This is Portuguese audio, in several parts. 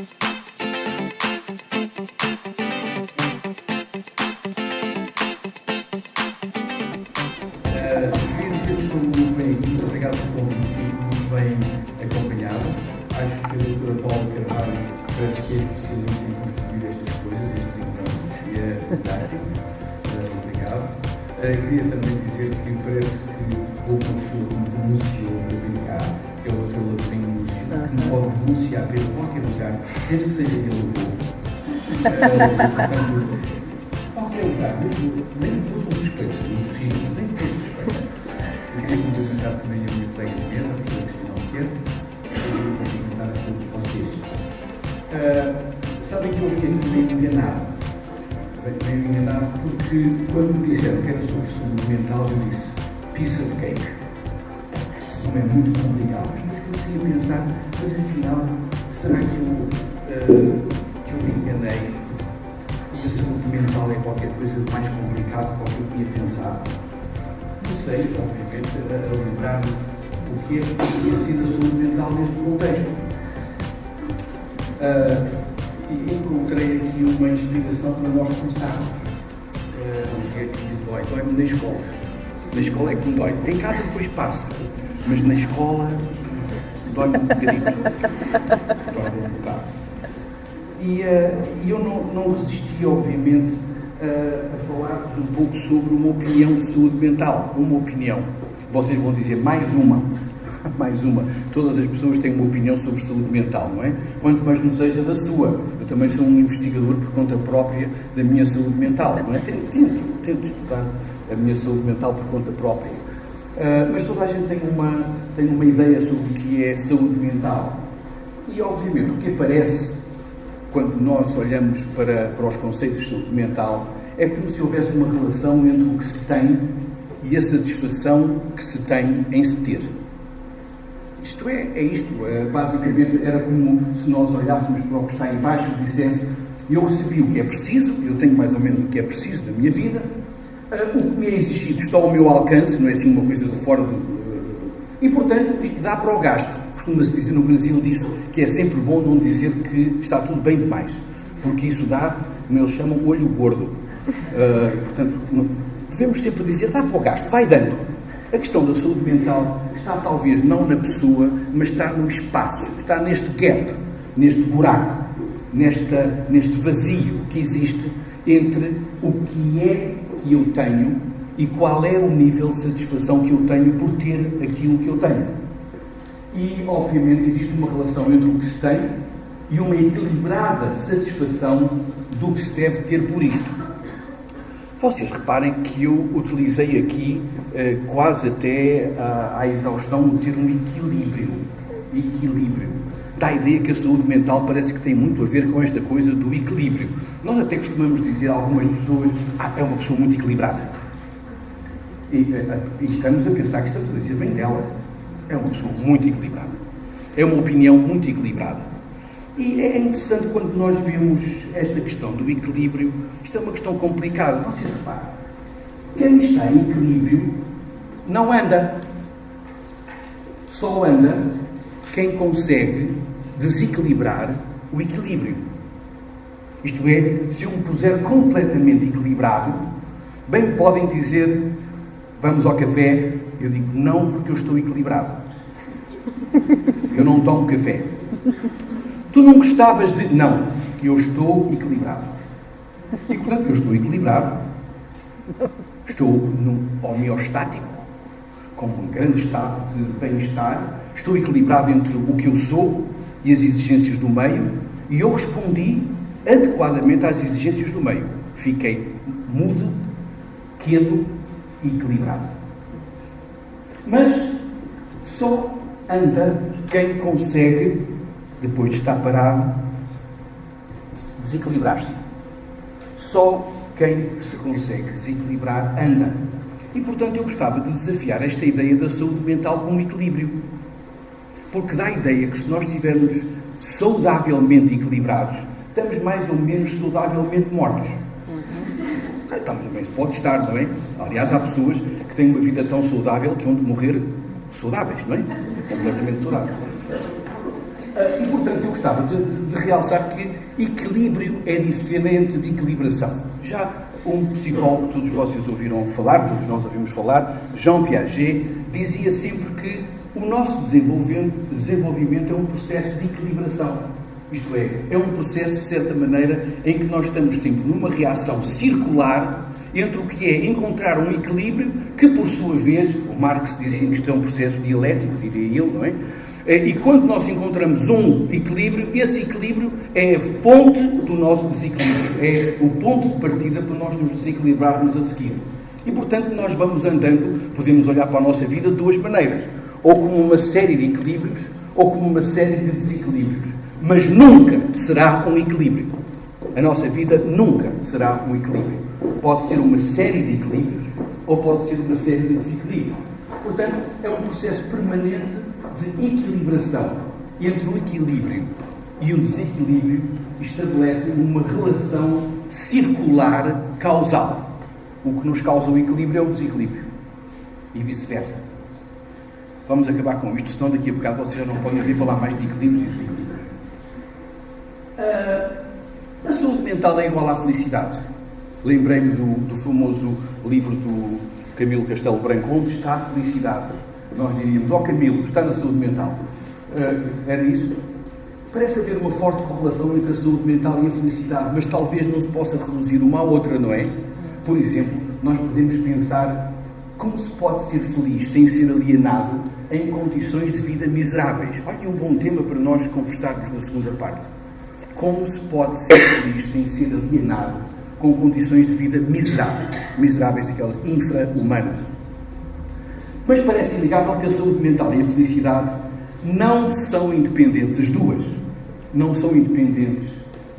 Queria dizer que estou muito bem aqui, muito obrigado pelo convite, muito bem acompanhado. Acho que a doutora Paula Carvalho parece que é especialista em construir estas coisas, estes encontros, e é fantástico. Obrigado. Queria também dizer que parece que houve uma pessoa que me denunciou para vir cá, que é o Dr. Latrim Lúcio, que me pode denunciar para qualquer lugar, desde que seja ele o voo. Portanto, qualquer lugar, nem que fosse um suspeito, se não possível, nem que fosse suspeito. Eu queria cumprimentar também a minha colega de mesa, a professora Cristina Alquerque, e cumprimentar a todos vocês. Sabem que eu fiquei meio enganado. Meio enganado porque quando me disseram que era sobre saúde mental, eu disse piece of cake. Não é muito complicado, mas depois comecei a pensar, mas afinal, será que eu me enganei? A saúde mental é qualquer coisa mais complicado do que eu tinha pensado. Não sei, obviamente, a lembrar o que tinha sido a saúde mental neste contexto. E encontrei aqui uma inspiração para nós começarmos. Onde é que dói? Dói-me na escola. Na escola é que me dói. Em casa depois passa, mas na escola dói-me um bocadinho. Dói-me um bocado. E eu não resisti, obviamente, a falar-vos um pouco sobre uma opinião de saúde mental. Uma opinião. Vocês vão dizer mais uma. Mais uma. Todas as pessoas têm uma opinião sobre saúde mental, não é? Quanto mais não seja da sua. Eu também sou um investigador por conta própria da minha saúde mental, não é? Tento estudar a minha saúde mental por conta própria. Mas toda a gente tem uma ideia sobre o que é saúde mental. E, obviamente, o que aparece quando nós olhamos para os conceitos de saúde mental é como se houvesse uma relação entre o que se tem e a satisfação que se tem em se ter. Isto basicamente era como se nós olhássemos para o que está em baixo e dissesse: eu recebi o que é preciso, eu tenho mais ou menos o que é preciso da minha vida, o que me é exigido está ao meu alcance, não é assim uma coisa de fora do... E, portanto, isto dá para o gasto. Costuma-se dizer no Brasil disso, que é sempre bom não dizer que está tudo bem demais, porque isso dá, como eles chamam, olho gordo. Portanto, devemos sempre dizer, dá para o gasto, vai dando. A questão da saúde mental está talvez não na pessoa, mas está no espaço, está neste gap, neste buraco, neste vazio que existe entre o que é que eu tenho e qual é o nível de satisfação que eu tenho por ter aquilo que eu tenho. E, obviamente, existe uma relação entre o que se tem e uma equilibrada satisfação do que se deve ter por isto. Vocês reparem que eu utilizei aqui quase até à exaustão o termo equilíbrio. Equilíbrio. Dá a ideia que a saúde mental parece que tem muito a ver com esta coisa do equilíbrio. Nós até costumamos dizer a algumas pessoas, é uma pessoa muito equilibrada. E estamos a pensar que estamos a dizer bem dela. É uma pessoa muito equilibrada. É uma opinião muito equilibrada. E é interessante quando nós vemos esta questão do equilíbrio. Isto é uma questão complicada. Vocês reparam, quem está em equilíbrio não anda. Só anda quem consegue desequilibrar o equilíbrio. Isto é, se eu me puser completamente equilibrado, bem me podem dizer, vamos ao café. Eu digo, não, porque eu estou equilibrado. Eu não tomo café. Tu não gostavas de... Não, eu estou equilibrado. E, portanto, eu estou equilibrado. Estou homeostático, com um grande estado de bem-estar. Estou equilibrado entre o que eu sou e as exigências do meio. E eu respondi adequadamente às exigências do meio. Fiquei mudo, quedo e equilibrado. Mas só anda quem consegue, depois de estar parado, desequilibrar-se. Só quem se consegue desequilibrar anda. E, portanto, eu gostava de desafiar esta ideia da saúde mental como equilíbrio. Porque dá a ideia que se nós estivermos saudavelmente equilibrados, estamos mais ou menos saudavelmente mortos. Também se pode estar, não é? Aliás, há pessoas que têm uma vida tão saudável que vão de morrer saudáveis, não é? Completamente saudáveis. E, portanto, eu gostava de realçar que equilíbrio é diferente de equilibração. Já um psicólogo que todos vocês ouviram falar, todos nós ouvimos falar, Jean Piaget, dizia sempre que o nosso desenvolvimento é um processo de equilibração. Isto é um processo, de certa maneira, em que nós estamos sempre numa reação circular entre o que é encontrar um equilíbrio que, por sua vez, o Marx dizia que isto é um processo dialético, diria ele, não é? E quando nós encontramos um equilíbrio, esse equilíbrio é a fonte do nosso desequilíbrio, é o ponto de partida para nós nos desequilibrarmos a seguir. E, portanto, nós vamos andando, podemos olhar para a nossa vida de duas maneiras, ou como uma série de equilíbrios, ou como uma série de desequilíbrios. Mas nunca será um equilíbrio. A nossa vida nunca será um equilíbrio. Pode ser uma série de equilíbrios, ou pode ser uma série de desequilíbrios. Portanto, é um processo permanente de equilibração. E entre o equilíbrio e o desequilíbrio estabelecem uma relação circular causal. O que nos causa o equilíbrio é o desequilíbrio. E vice-versa. Vamos acabar com isto, senão daqui a bocado vocês já não podem ouvir falar mais de equilíbrios e desequilíbrios. A saúde mental é igual à felicidade. Lembrei-me do famoso livro do Camilo Castelo Branco, Onde está a felicidade? Nós diríamos, Camilo, está na saúde mental. Era isso? Parece haver uma forte correlação entre a saúde mental e a felicidade, mas talvez não se possa reduzir uma à outra, não é? Por exemplo, nós podemos pensar como se pode ser feliz sem ser alienado em condições de vida miseráveis. Olha, um bom tema para nós conversarmos na segunda parte. Como se pode ser feliz sem ser alienado com condições de vida miseráveis, aquelas infra-humanas. Mas parece inegável que a saúde mental e a felicidade não são independentes, as duas. Não são independentes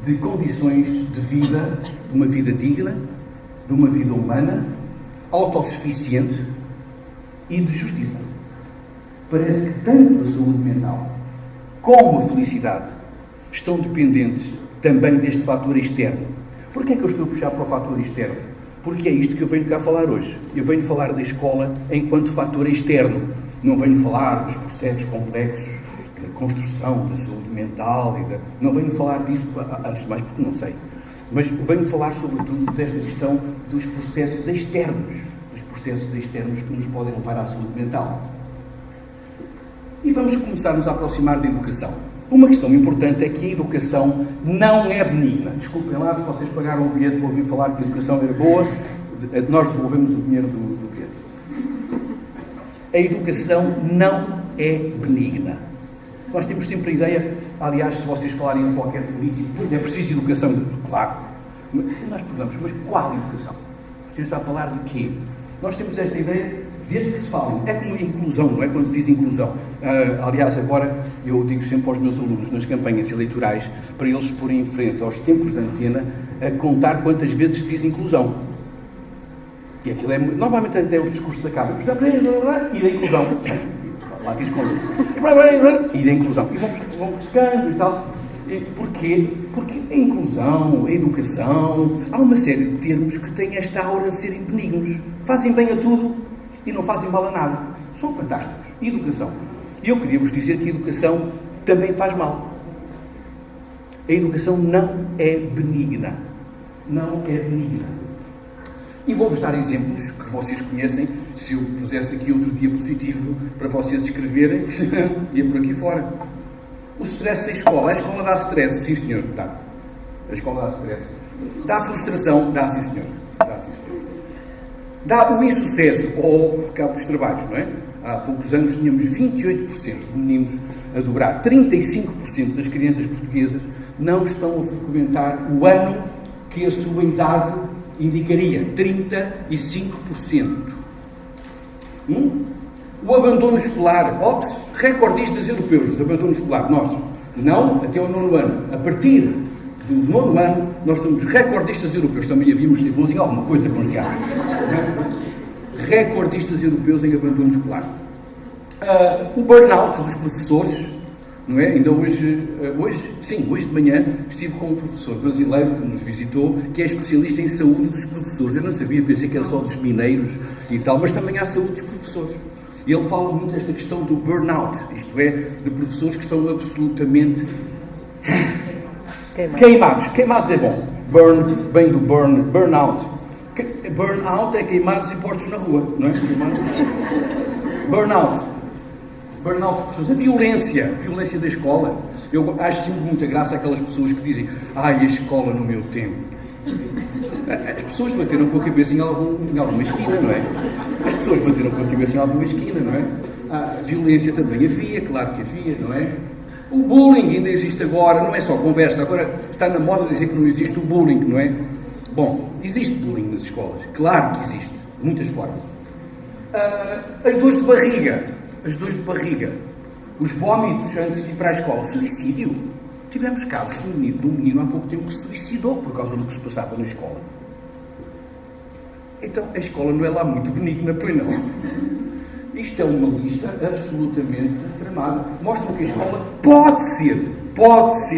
de condições de vida, de uma vida digna, de uma vida humana, autossuficiente e de justiça. Parece que tanto a saúde mental como a felicidade estão dependentes também deste fator externo. Porquê é que eu estou a puxar para o fator externo? Porque é isto que eu venho cá falar hoje. Eu venho falar da escola enquanto fator externo. Não venho falar dos processos complexos da construção da saúde mental. Não venho falar disso, antes de mais, porque não sei. Mas venho falar, sobretudo, desta questão dos processos externos. Dos processos externos que nos podem levar à saúde mental. E vamos começar a nos aproximar da educação. Uma questão importante é que a educação não é benigna. Desculpem lá se vocês pagaram o bilhete para ouvir falar que a educação era boa, nós devolvemos o dinheiro do bilhete. A educação não é benigna. Nós temos sempre a ideia, aliás, se vocês falarem a qualquer político, é preciso educação, claro. Mas nós perguntamos, mas qual educação? Você está a falar de quê? Nós temos esta ideia, desde que se fala, é como inclusão, não é? Quando se diz inclusão. Aliás, agora eu digo sempre aos meus alunos nas campanhas eleitorais, para eles se porem em frente aos tempos de antena, a contar quantas vezes se diz inclusão. E aquilo é, normalmente até os discursos acabam, e da inclusão. Lá diz quando. E da inclusão. E vamos buscando e tal. Porquê? Porque a inclusão, a educação, há uma série de termos que têm esta aura de serem benignos. Fazem bem a tudo e não fazem mal a nada. São fantásticos. Educação. E eu queria vos dizer que a educação também faz mal. A educação não é benigna. Não é benigna. E vou-vos dar exemplos que vocês conhecem. Se eu pusesse aqui outro diapositivo para vocês escreverem, ia por aqui fora. O stress da escola. A escola dá stress, sim senhor, dá. A escola dá stress. Dá frustração, dá sim senhor. Dá sim senhor. Dá o insucesso, ou cabo dos trabalhos, não é? Há poucos anos tínhamos 28% de meninos a dobrar. 35% das crianças portuguesas não estão a frequentar o ano que a sua idade indicaria. 35%. O abandono escolar. Recordistas europeus de abandono escolar. Nós, não até o 9º ano. A partir do 9º ano, nós somos recordistas europeus. Também havíamos de ser bons em alguma coisa com os diabos. Recordistas europeus em abandono escolar. O burnout dos professores, não é? Ainda hoje de manhã, estive com um professor brasileiro que nos visitou, que é especialista em saúde dos professores. Eu não sabia, pensei que era só dos mineiros e tal, mas também há saúde dos professores. Ele fala muito desta questão do burnout, isto é, de professores que estão absolutamente queimados. Queimados é bom. Burn, vem do burnout. Burnout é queimados e postos na rua, não é? Burnout, professores. A violência da escola. Eu acho sempre muita graça aquelas pessoas que dizem: ai, a escola no meu tempo. As pessoas bateram com a cabeça em alguma esquina, não é? As pessoas bateram com a cabeça em alguma esquina, não é? A violência também havia, claro que havia, não é? O bullying ainda existe agora, não é só conversa. Agora está na moda dizer que não existe o bullying, não é? Bom, existe bullying nas escolas. Claro que existe. De muitas formas. As dores de barriga. Os vómitos antes de ir para a escola. Suicídio. Tivemos casos de um menino há pouco tempo que se suicidou por causa do que se passava na escola. Então, a escola não é lá muito benigna, pois não. Isto é uma lista absolutamente tramada. Mostra que a escola pode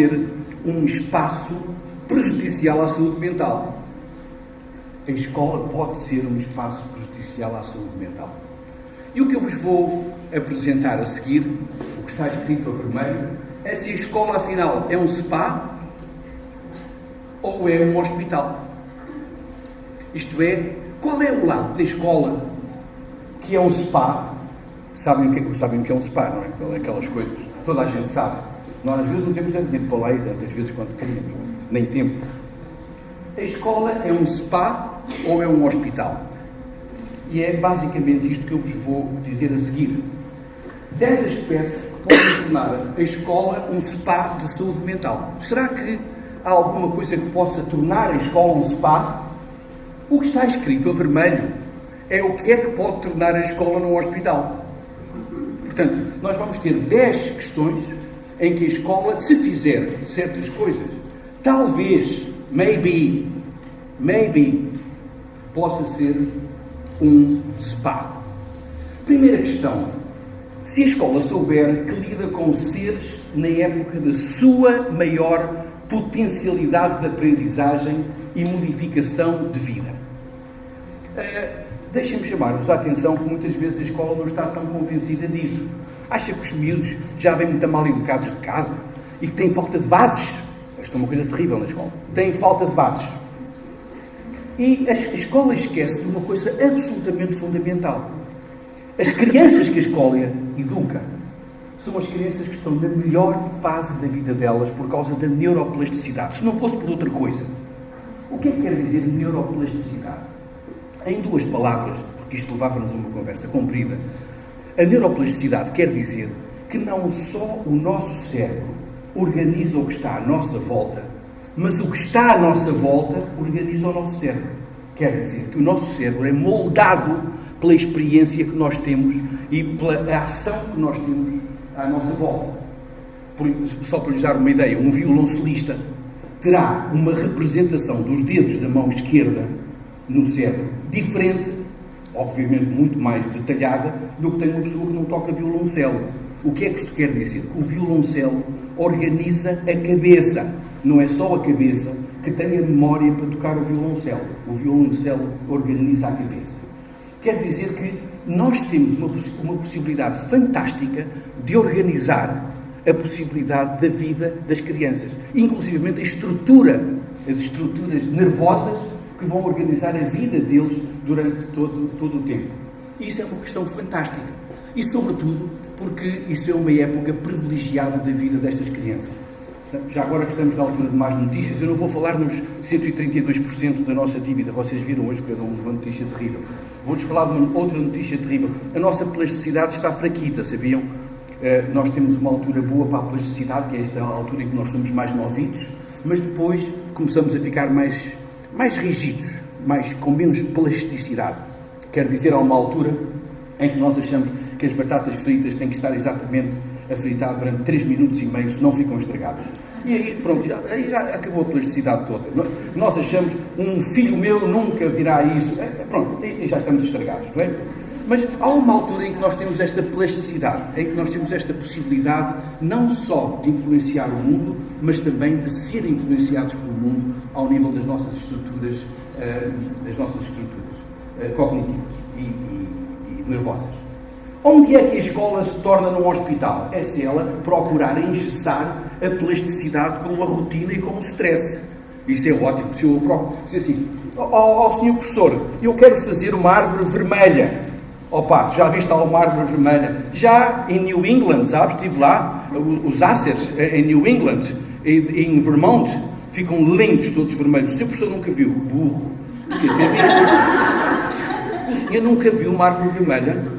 ser um espaço prejudicial à saúde mental. A escola pode ser um espaço prejudicial à saúde mental. E o que eu vos vou apresentar a seguir, o que está escrito a vermelho, é se a escola, afinal, é um spa ou é um hospital. Isto é, qual é o lado da escola que é um spa? Sabem o que é um spa, não é? Aquelas coisas. Toda a gente sabe. Nós, às vezes, não temos tempo para lá e tantas vezes quanto queríamos. Nem tempo. A escola é um spa ou é um hospital? E é basicamente isto que eu vos vou dizer a seguir. 10 aspectos que podem tornar a escola um spa de saúde mental. Será que há alguma coisa que possa tornar a escola um spa? O que está escrito a vermelho é o que é que pode tornar a escola num hospital. Portanto, nós vamos ter 10 questões em que a escola, se fizer certas coisas, talvez, maybe, possa ser um spa. Primeira questão: se a escola souber que lida com seres na época da sua maior potencialidade de aprendizagem e modificação de vida. Deixem-me chamar-vos a atenção que muitas vezes a escola não está tão convencida disso. Acha que os miúdos já vêm muito mal educados de casa e que têm falta de bases. Isto é uma coisa terrível na escola. Têm falta de bases. E a escola esquece de uma coisa absolutamente fundamental. As crianças que a escola educa são as crianças que estão na melhor fase da vida delas por causa da neuroplasticidade. Se não fosse por outra coisa. O que é que quer dizer neuroplasticidade? Em 2 palavras, porque isto levava-nos a uma conversa comprida, a neuroplasticidade quer dizer que não só o nosso cérebro organiza o que está à nossa volta, mas o que está à nossa volta organiza o nosso cérebro. Quer dizer que o nosso cérebro é moldado pela experiência que nós temos e pela ação que nós temos à nossa volta. Só para lhes dar uma ideia, um violoncelista terá uma representação dos dedos da mão esquerda no cérebro diferente, obviamente muito mais detalhada, do que tem uma pessoa que não toca violoncelo. O que é que isto quer dizer? Que o violoncelo organiza a cabeça. Não é só a cabeça que tem a memória para tocar o violoncelo. O violoncelo organiza a cabeça. Quer dizer que nós temos uma possibilidade fantástica de organizar a possibilidade da vida das crianças. Inclusive as estruturas nervosas que vão organizar a vida deles durante todo o tempo. E isso é uma questão fantástica. E, sobretudo, porque isso é uma época privilegiada da vida destas crianças. Já agora que estamos na altura de mais notícias, eu não vou falar nos 132% da nossa dívida. Vocês viram hoje que era uma notícia terrível. Vou-vos falar de uma outra notícia terrível. A nossa plasticidade está fraquita, sabiam? Nós temos uma altura boa para a plasticidade, que é esta altura em que nós somos mais novitos, mas depois começamos a ficar mais rígidos, com menos plasticidade. Quer dizer, há uma altura em que nós achamos que as batatas fritas têm que estar exatamente a fritar durante 3 minutos e meio, senão ficam estragadas. E aí, pronto, já acabou a plasticidade toda. Nós achamos, um filho meu nunca virá isso. Pronto, e já estamos estragados, não é? Mas há uma altura em que nós temos esta plasticidade, em que nós temos esta possibilidade não só de influenciar o mundo, mas também de ser influenciados pelo mundo ao nível das nossas estruturas, cognitivas e nervosas. Onde é que a escola se torna num hospital? É se ela procurar engessar a plasticidade com a rotina e com o stress. Isso é ótimo. Se eu procuro, se assim, senhor professor, eu quero fazer uma árvore vermelha. Opa, tu já viste uma árvore vermelha? Já em New England, sabes? Estive lá, os acers em New England, em Vermont, ficam lindos todos vermelhos. O seu professor nunca viu? Burro. O senhor nunca viu uma árvore vermelha?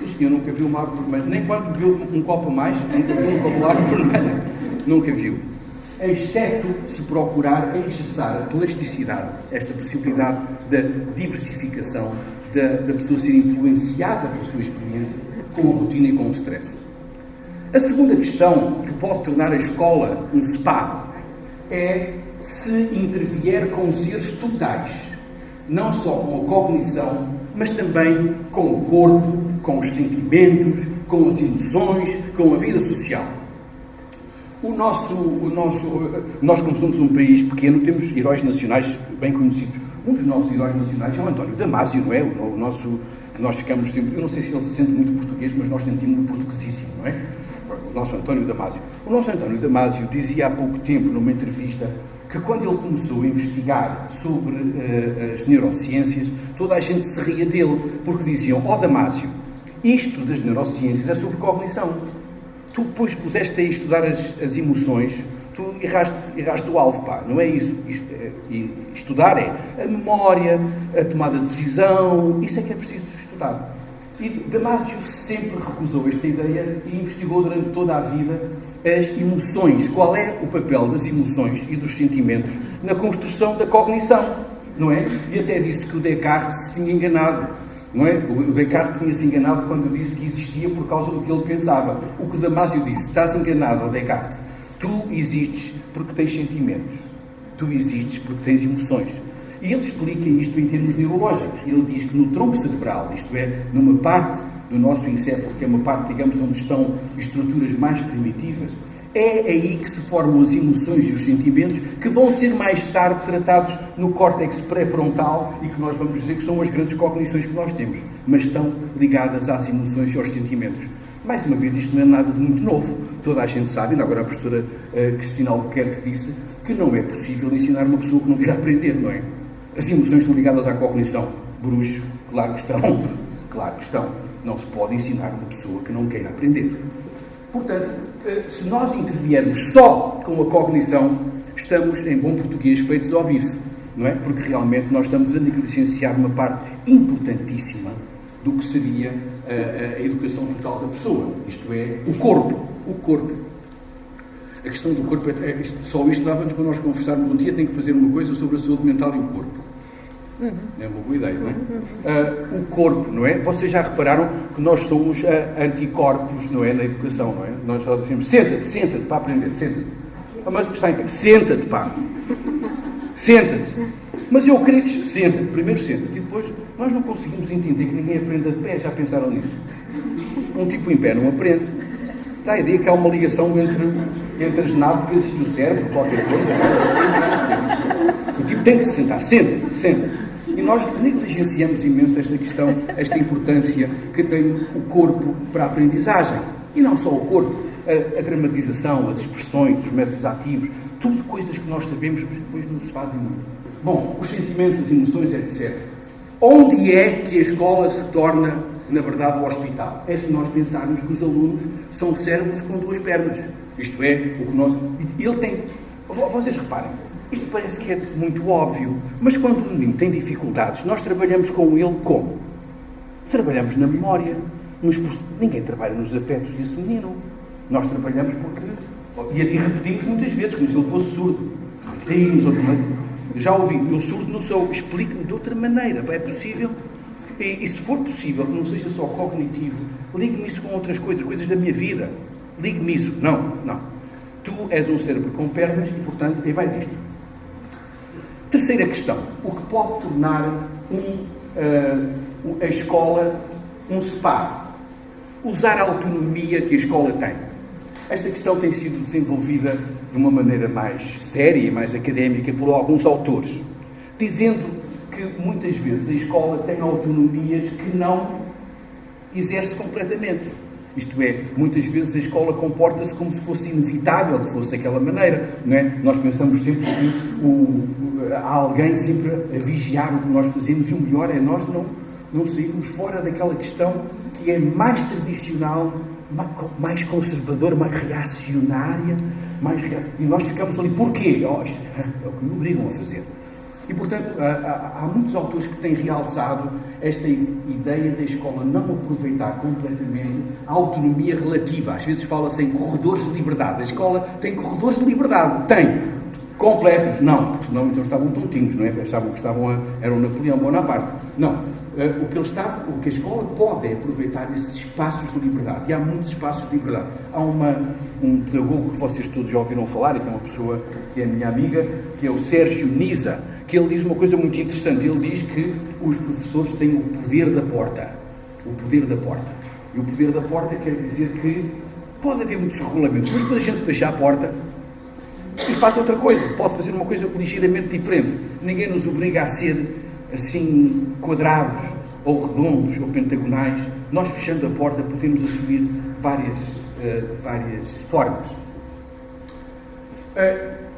O senhor nunca viu uma árvore vermelha? Nem quando bebeu um copo a mais, nunca viu um copo de árvore vermelha. Nunca viu. Exceto se procurar engessar a plasticidade, esta possibilidade da diversificação, da pessoa ser influenciada pela sua experiência, com a rotina e com o stress. A segunda questão que pode tornar a escola um spa é se intervier com seres totais, não só com a cognição, mas também com o corpo, com os sentimentos, com as emoções, com a vida social. Nós, como somos um país pequeno, temos heróis nacionais bem conhecidos. Um dos nossos heróis nacionais é o António Damasio, não é? O nosso, que nós ficamos sempre... Eu não sei se ele se sente muito português, mas nós sentimos-no portuguesíssimo, não é? O nosso António Damasio. O nosso António Damasio dizia há pouco tempo, numa entrevista, que quando ele começou a investigar sobre as neurociências, toda a gente se ria dele, porque diziam: ó Damasio, isto das neurociências é sobre cognição. Tu depois puseste a estudar as emoções, tu erraste o alvo, pá, não é isso. Estudar é a memória, a tomada de decisão, isso é que é preciso estudar. E Damasio sempre recusou esta ideia e investigou durante toda a vida as emoções. Qual é o papel das emoções e dos sentimentos na construção da cognição, não é? E até disse que o Descartes se tinha enganado. Não é? O Descartes tinha-se enganado quando disse que existia por causa do que ele pensava. O que Damasio disse: estás enganado, Descartes. Tu existes porque tens sentimentos. Tu existes porque tens emoções. E ele explica isto em termos neurológicos. Ele diz que no tronco cerebral, isto é, numa parte do nosso encéfalo, que é uma parte, digamos, onde estão estruturas mais primitivas, é aí que se formam as emoções e os sentimentos, que vão ser mais tarde tratados no córtex pré-frontal e que nós vamos dizer que são as grandes cognições que nós temos, mas estão ligadas às emoções e aos sentimentos. Mais uma vez, isto não é nada de muito novo. Toda a gente sabe, ainda agora a professora Cristina Albuquerque disse que não é possível ensinar uma pessoa que não quer aprender, não é? As emoções estão ligadas à cognição. Bruxo, claro que estão. Claro que estão. Não se pode ensinar uma pessoa que não queira aprender. Portanto, se nós interviermos só com a cognição, estamos, em bom português, feitos ao bife, não é? Porque realmente nós estamos a negligenciar uma parte importantíssima do que seria a educação total da pessoa, isto é, o corpo. O corpo. A questão do corpo, só isto dava-nos para nós conversarmos um dia, tem que fazer uma coisa sobre a saúde mental e o corpo. É uma boa ideia, não é? O corpo, não é? Vocês já repararam que nós somos anticorpos, não é? Na educação, não é? Nós só dizemos: senta-te para aprender, senta-te. Mas está em pé, senta-te, pá. Senta-te. Mas eu queria que senta-te, primeiro senta-te, e depois nós não conseguimos entender que ninguém aprenda de pé, já pensaram nisso? Um tipo em pé não aprende. Dá a ideia que há uma ligação entre as nádegas e o cérebro, qualquer coisa. O tipo tem que se sentar, senta. E nós negligenciamos imenso esta questão, esta importância que tem o corpo para a aprendizagem. E não só o corpo, a dramatização, as expressões, os métodos ativos, tudo coisas que nós sabemos, mas depois não se fazem muito. Bom, os sentimentos, as emoções, etc. Onde é que a escola se torna, na verdade, o hospital? É se nós pensarmos que os alunos são cérebros com duas pernas. Isto é, o que nós... Ele tem... Vocês reparem, isto parece que é muito óbvio, mas quando o menino tem dificuldades, nós trabalhamos com ele como? Trabalhamos na memória. Ninguém trabalha nos afetos desse menino. Nós trabalhamos porque... E repetimos muitas vezes, como se ele fosse surdo. Repetimos outra maneira. Já ouvi, eu surdo não sou, explique-me de outra maneira. É possível? E se for possível, que não seja só cognitivo, ligue-me isso com outras coisas, coisas da minha vida. Ligue-me isso. Não. Tu és um cérebro com pernas e, portanto, aí vai disto. Terceira questão. O que pode tornar a escola um spa? Usar a autonomia que a escola tem. Esta questão tem sido desenvolvida de uma maneira mais séria, mais académica, por alguns autores, dizendo que muitas vezes a escola tem autonomias que não exerce completamente. Isto é, muitas vezes a escola comporta-se como se fosse inevitável que fosse daquela maneira, não é? Nós pensamos sempre que há alguém sempre a vigiar o que nós fazemos, e o melhor é nós não sairmos fora daquela questão que é mais tradicional, mais conservadora, mais reacionária, e nós ficamos ali. Porquê? Isto é o que me obrigam a fazer. E, portanto, há muitos autores que têm realçado esta ideia da escola não aproveitar completamente a autonomia relativa. Às vezes fala-se em corredores de liberdade. A escola tem corredores de liberdade. Tem. Completos. Não. Porque senão então estavam tontinhos, não é? Achavam que eram Napoleão Bonaparte. Não. O que a escola pode é aproveitar esses espaços de liberdade. E há muitos espaços de liberdade. Há um pedagogo que vocês todos já ouviram falar, e que é uma pessoa que é minha amiga, que é o Sérgio Nisa, que ele diz uma coisa muito interessante. Ele diz que os professores têm o poder da porta. O poder da porta. E o poder da porta quer dizer que pode haver muitos regulamentos, mas depois a gente fecha a porta e faz outra coisa. Pode fazer uma coisa ligeiramente diferente. Ninguém nos obriga a ser assim quadrados, ou redondos, ou pentagonais. Nós, fechando a porta, podemos assumir várias formas.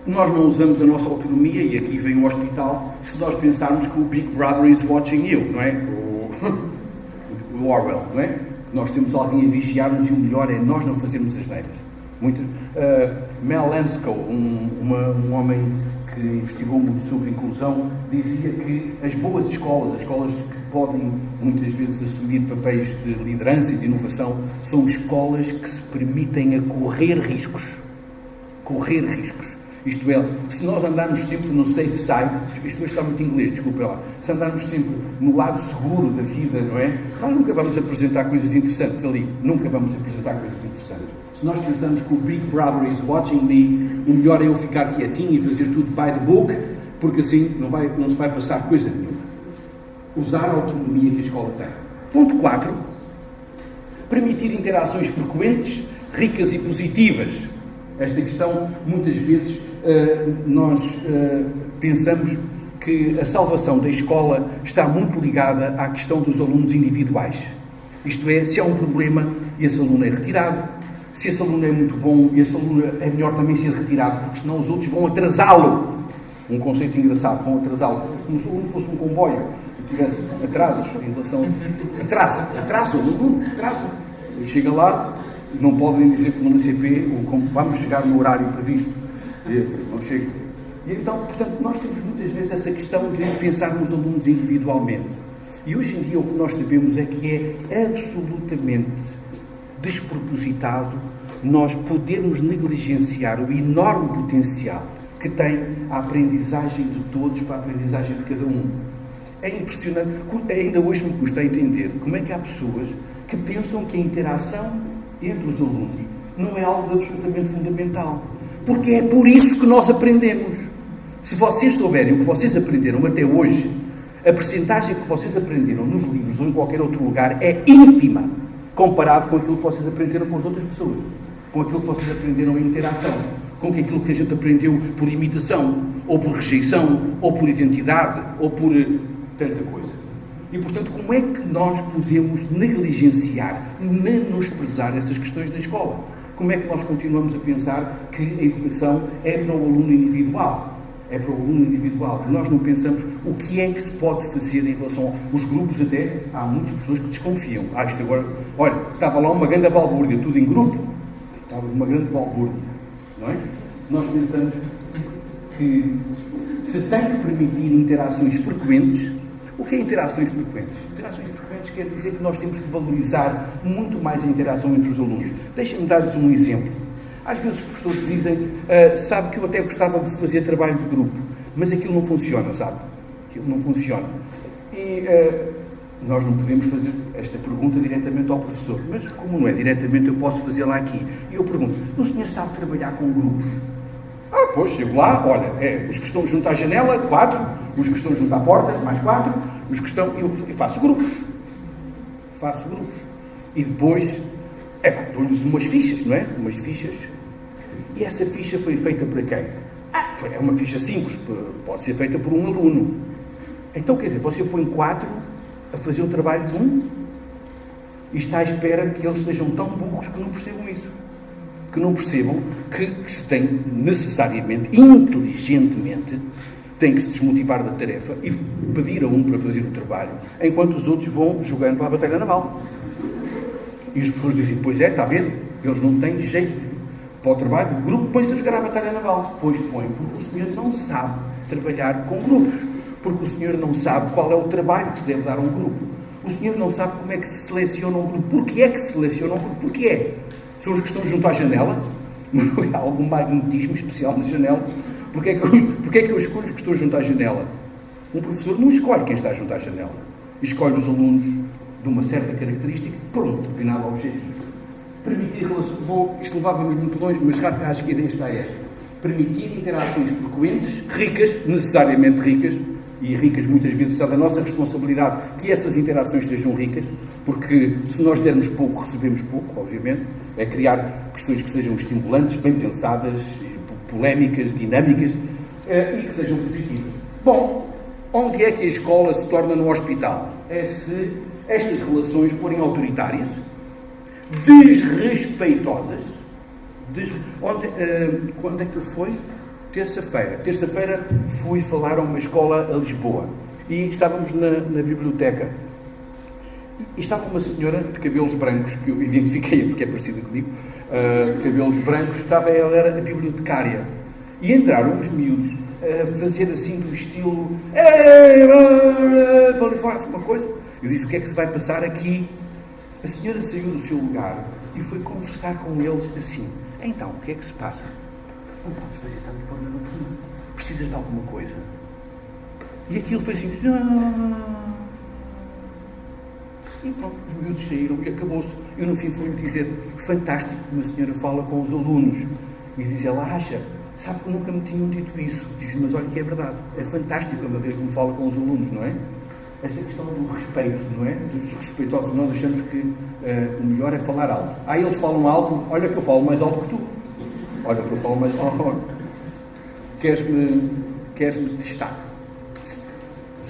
Nós não usamos a nossa autonomia, e aqui vem o hospital, se nós pensarmos que o Big Brother is watching you, não é? O Orwell, não é? Nós temos alguém a vigiar-nos, e o melhor é nós não fazermos asneiras. Mel Anscow, um homem que investigou muito sobre inclusão, dizia que as boas escolas, as escolas que podem muitas vezes assumir papéis de liderança e de inovação, são escolas que se permitem a correr riscos. Correr riscos. Isto é, se nós andarmos sempre no safe side, isto está muito em inglês, desculpe lá, se andarmos sempre no lado seguro da vida, não é? Nós nunca vamos apresentar coisas interessantes ali. Nunca vamos apresentar coisas interessantes. Se nós pensamos que o Big Brother is watching me, o melhor é eu ficar quietinho e fazer tudo by the book, porque assim não se vai passar coisa nenhuma. Usar a autonomia que a escola tem. Ponto 4. Permitir interações frequentes, ricas e positivas. Esta questão, muitas vezes, nós pensamos que a salvação da escola está muito ligada à questão dos alunos individuais. Isto é, se há um problema e esse aluno é retirado, se esse aluno é muito bom e esse aluno é melhor também ser retirado, porque senão os outros vão atrasá-lo. Um conceito engraçado, vão atrasá-lo. Como se o aluno fosse um comboio que tivesse atrasos em relação... Atrasa o aluno, atrasa. Ele chega lá, não podem dizer que no DCP vamos chegar no horário previsto. Não chega. E então, portanto, nós temos muitas vezes essa questão de pensar nos alunos individualmente. E hoje em dia o que nós sabemos é que é absolutamente despropositado nós podermos negligenciar o enorme potencial que tem a aprendizagem de todos para a aprendizagem de cada um. É impressionante. Ainda hoje me custa entender como é que há pessoas que pensam que a interação entre os alunos não é algo absolutamente fundamental. Porque é por isso que nós aprendemos. Se vocês souberem o que vocês aprenderam até hoje, a percentagem que vocês aprenderam nos livros ou em qualquer outro lugar é ínfima, comparado com aquilo que vocês aprenderam com as outras pessoas, com aquilo que vocês aprenderam em interação, com aquilo que a gente aprendeu por imitação, ou por rejeição, ou por identidade, ou por tanta coisa. E, portanto, como é que nós podemos negligenciar, menosprezar essas questões da escola? Como é que nós continuamos a pensar que a educação é para o aluno individual? É para o aluno individual. Nós não pensamos o que é que se pode fazer em relação aos grupos. Até há muitas pessoas que desconfiam. Isto agora, olha, estava lá uma grande balbúrdia, tudo em grupo. Estava uma grande balbúrdia, não é? Nós pensamos que se tem que permitir interações frequentes. O que é interações frequentes? Interações frequentes quer dizer que nós temos que valorizar muito mais a interação entre os alunos. Deixem-me dar-vos um exemplo. Às vezes os professores dizem, sabe que eu até gostava de fazer trabalho de grupo, mas aquilo não funciona, sabe? Aquilo não funciona. E nós não podemos fazer esta pergunta diretamente ao professor, mas como não é diretamente, eu posso fazê-la aqui. E eu pergunto, o senhor sabe trabalhar com grupos? Pois, chego lá, olha, os que estão junto à janela, 4, os que estão junto à porta, mais 4, os que estão... Eu faço grupos. Faço grupos. E depois, dou-lhes umas fichas, não é? Umas fichas. E essa ficha foi feita para quem? É uma ficha simples, pode ser feita por um aluno. Então, quer dizer, você põe 4 a fazer o trabalho de um, e está à espera que eles sejam tão burros que não percebam isso. Que não percebam que se tem necessariamente, inteligentemente, tem que se desmotivar da tarefa e pedir a um para fazer o trabalho, enquanto os outros vão jogando à batalha naval. E os professores dizem, pois é, está a ver? Eles não têm jeito para o trabalho. O grupo põe-se a jogar à batalha naval. Pois põe, porque o senhor não sabe trabalhar com grupos. Porque o senhor não sabe qual é o trabalho que se deve dar a um grupo. O senhor não sabe como é que se seleciona um grupo. Porquê é que se seleciona um grupo? Porquê é? São os que estão junto à janela? Há algum magnetismo especial na janela? Porquê é que eu escolho os que estão junto à janela? Um professor não escolhe quem está junto à janela. Escolhe os alunos de uma certa característica, pronto, determinado objetivo. Permitir relações, isto levava-nos muito longe, mas acho que a ideia está esta. Permitir interações frequentes, ricas, necessariamente ricas, e ricas muitas vezes está da nossa responsabilidade que essas interações sejam ricas, porque se nós dermos pouco, recebemos pouco, obviamente. É criar questões que sejam estimulantes, bem pensadas, polémicas, dinâmicas, e que sejam positivas. Bom, onde é que a escola se torna no hospital? É se estas relações forem autoritárias, desrespeitosas. Quando é que foi? Terça-feira. Terça-feira fui falar a uma escola a Lisboa e estávamos na biblioteca e estava uma senhora de cabelos brancos, que eu identifiquei porque é parecida comigo, cabelos brancos, ela era a bibliotecária e entraram uns miúdos a fazer assim do estilo para ali fora uma coisa. Eu disse, o que é que se vai passar aqui? A senhora saiu do seu lugar e foi conversar com eles assim, então, o que é que se passa? Não podes fazer tanto por no turno. Precisas de alguma coisa? E aquilo foi assim. E pronto, os miúdos saíram e acabou-se. Eu no fim fui-lhe dizer, fantástico que uma senhora fala com os alunos. E diz ela, acha, sabe que nunca me tinham dito isso. Disse, mas olha que é verdade. É fantástico a maneira como fala com os alunos, não é? Esta questão do respeito, não é? Dos respeitosos, nós achamos que o melhor é falar alto. Eles falam alto, olha que eu falo mais alto que tu. Olha que eu falo mais alto. Queres-me testar?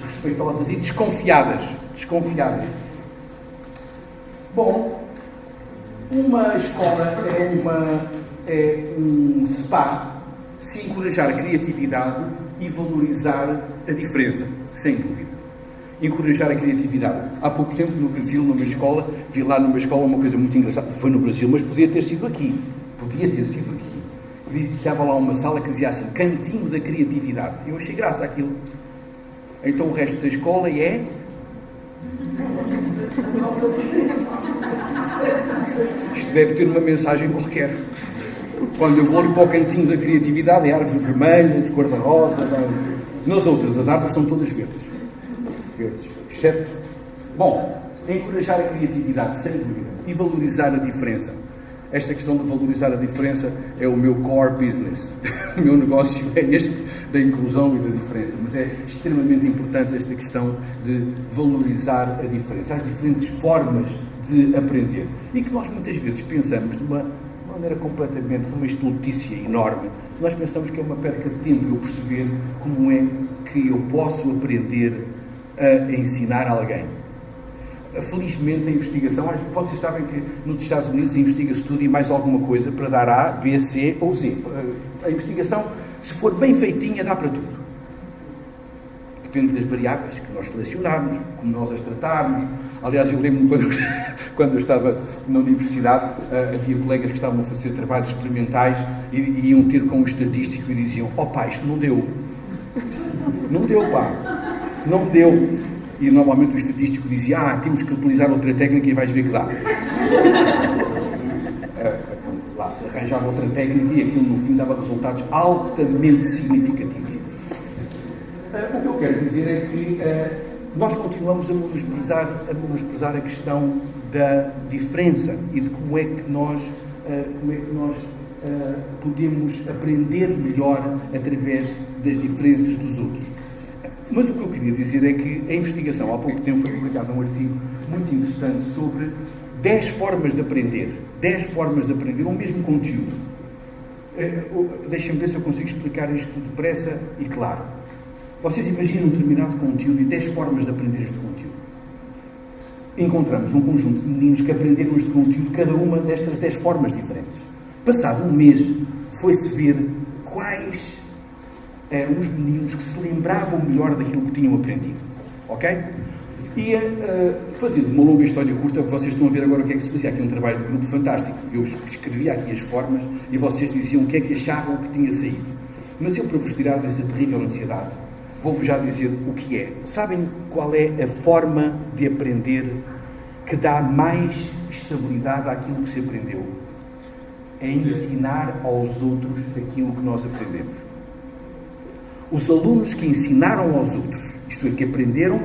Respeitosas e desconfiadas. Bom, uma escola é um spa se encorajar a criatividade e valorizar a diferença, sem dúvida. Encorajar a criatividade. Há pouco tempo, no Brasil, numa escola, vi lá numa escola uma coisa muito engraçada. Foi no Brasil, mas podia ter sido aqui. Estava lá uma sala que dizia assim, cantinho da criatividade. Eu achei graça àquilo. Então o resto da escola é... Isto deve ter uma mensagem qualquer. Quando eu vou ali para o cantinho da criatividade, é árvores vermelhas, cor-de-rosa. Nas outras, as árvores são todas verdes, exceto... Bom, encorajar a criatividade, sem dúvida, e valorizar a diferença. Esta questão de valorizar a diferença é o meu core business. O meu negócio é este, da inclusão e da diferença. Mas é extremamente importante esta questão de valorizar a diferença. As diferentes formas de aprender. E que nós muitas vezes pensamos de uma maneira completamente, numa estultícia enorme. Nós pensamos que é uma perca de tempo eu perceber como é que eu posso aprender a ensinar alguém. Felizmente a investigação, vocês sabem que nos Estados Unidos investiga-se tudo e mais alguma coisa para dar A, B, C ou Z. A investigação, se for bem feitinha, dá para tudo. Depende das variáveis que nós selecionarmos, como nós as tratarmos. Aliás, eu lembro-me quando eu estava na universidade, havia colegas que estavam a fazer trabalhos experimentais e iam ter com o estatístico e diziam, pá, isto não deu. Não deu, pá. Não deu. E normalmente o estatístico dizia, temos que utilizar outra técnica e vais ver que dá. Lá se arranjava outra técnica e aquilo no fim dava resultados altamente significativos. O que eu quero dizer é que nós continuamos a menosprezar a questão da diferença e de como é que nós podemos aprender melhor através das diferenças dos outros. Mas o que eu queria dizer é que a investigação, há pouco tempo foi publicado um artigo muito interessante sobre 10 formas de aprender. 10 formas de aprender o mesmo conteúdo. Deixem-me ver se eu consigo explicar isto depressa e claro. Vocês imaginam um determinado conteúdo e 10 formas de aprender este conteúdo. encontramos um conjunto de meninos que aprenderam este conteúdo, cada uma destas 10 formas diferentes. Passado um mês, foi-se ver quais eram os meninos que se lembravam melhor daquilo que tinham aprendido. Ok? E, fazendo uma longa história curta, vocês estão a ver agora o que é que se fazia. Aqui um trabalho de grupo fantástico. Eu escrevia aqui as formas e vocês diziam o que é que achavam que tinha saído. Mas eu, para vos tirar dessa terrível ansiedade, vou-vos já dizer o que é. Sabem qual é a forma de aprender que dá mais estabilidade àquilo que se aprendeu? É ensinar aos outros aquilo que nós aprendemos. Os alunos que ensinaram aos outros, isto é, que aprenderam,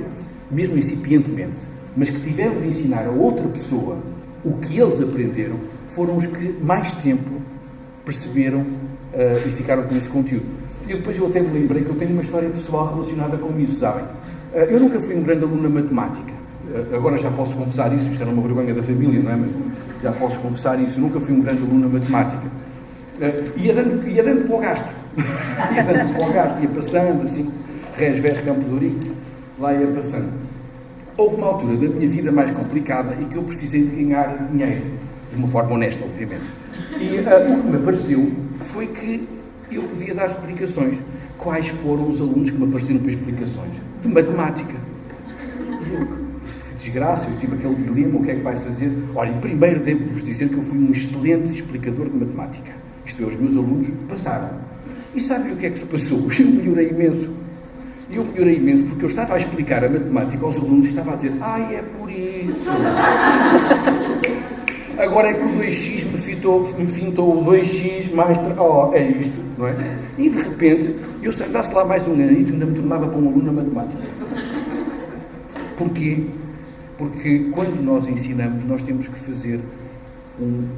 mesmo incipientemente, mas que tiveram de ensinar a outra pessoa o que eles aprenderam, foram os que mais tempo perceberam e ficaram com esse conteúdo. E depois eu até me lembrei que eu tenho uma história pessoal relacionada com isso, sabem? Eu nunca fui um grande aluno na matemática. Agora já posso confessar isso, isto era uma vergonha da família, não é? Mas já posso confessar isso, eu nunca fui um grande aluno na matemática. Ia dando para o gasto. Ia dando para o gasto, ia passando, assim, res, vers, campo de Ourique, lá ia passando. Houve uma altura da minha vida mais complicada e que eu precisei de ganhar dinheiro, de uma forma honesta, obviamente. E o que me apareceu foi que eu podia dar explicações. Quais foram os alunos que me apareceram para explicações? De matemática. E eu, que desgraça, eu tive aquele dilema, o que é que vai fazer? Olha, primeiro devo-vos dizer que eu fui um excelente explicador de matemática. Isto é, os meus alunos passaram. E sabem o que é que se passou? Eu melhorei imenso. E eu melhorei imenso porque eu estava a explicar a matemática aos alunos e estava a dizer: ai, é por isso. Agora é que o 2x me fintou o 2x mais... Oh, é isto, não é? E de repente, eu se andasse lá mais um ano e ainda me tornava para um aluno na matemática. Porquê? Porque quando nós ensinamos, nós temos que fazer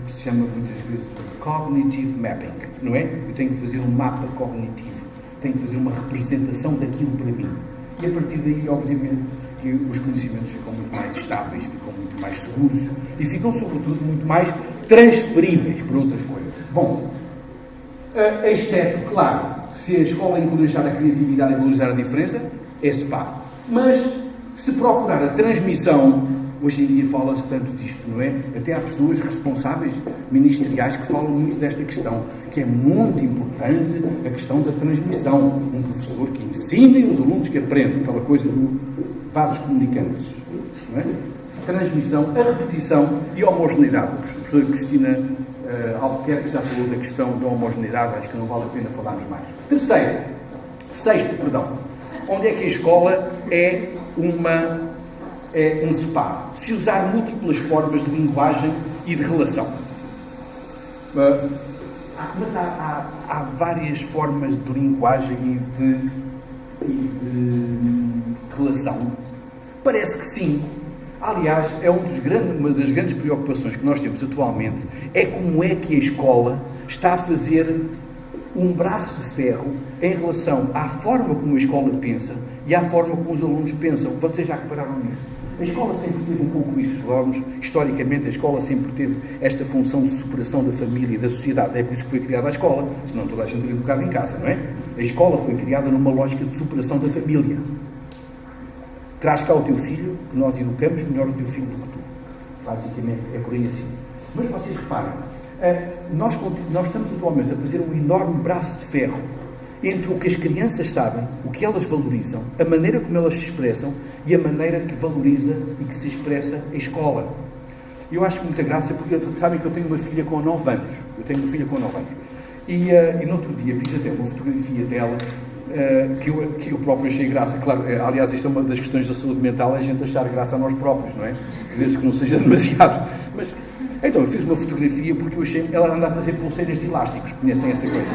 que se chama muitas vezes cognitive mapping, não é? Eu tenho que fazer um mapa cognitivo, tenho que fazer uma representação daquilo para mim. E a partir daí, obviamente, que os conhecimentos ficam muito mais estáveis, ficam muito mais seguros e ficam, sobretudo, muito mais transferíveis para outras coisas. Bom, exceto, claro, se a escola encorajar a criatividade e valorizar a diferença, é SPA. Mas, se procurar a transmissão, hoje em dia fala-se tanto disto, não é? Até há pessoas responsáveis, ministeriais, que falam muito desta questão, que é muito importante a questão da transmissão. Um professor que ensina e os alunos que aprendem, aquela coisa do vasos comunicantes, não é? Transmissão, a repetição e a homogeneidade. A professora Cristina Albuquerque já falou da questão da homogeneidade, acho que não vale a pena falarmos mais. Sexto, onde é que a escola é um SPA? Se usar múltiplas formas de linguagem e de relação. Mas há várias formas de linguagem e de relação? Parece que sim. Aliás, uma das grandes preocupações que nós temos atualmente é como é que a escola está a fazer um braço de ferro em relação à forma como a escola pensa e à forma como os alunos pensam. Vocês já repararam nisso? A escola sempre teve um pouco isso. Historicamente, a escola sempre teve esta função de superação da família e da sociedade. É por isso que foi criada a escola, senão toda a gente teria educado em casa, não é? A escola foi criada numa lógica de superação da família. Traz cá o teu filho, que nós educamos melhor o teu filho do que tu. Basicamente, é por aí assim. Mas vocês reparem, nós estamos atualmente a fazer um enorme braço de ferro entre o que as crianças sabem, o que elas valorizam, a maneira como elas se expressam e a maneira que valoriza e que se expressa a escola. Eu acho muita graça porque sabem que eu tenho uma filha com 9 anos. E no outro dia fiz até uma fotografia dela que eu próprio achei graça. Claro, aliás, isto é uma das questões da saúde mental, é a gente achar graça a nós próprios, não é? Desde que não seja demasiado. Mas, então, eu fiz uma fotografia porque eu achei ela anda a fazer pulseiras de elásticos. Conhecem essa coisa?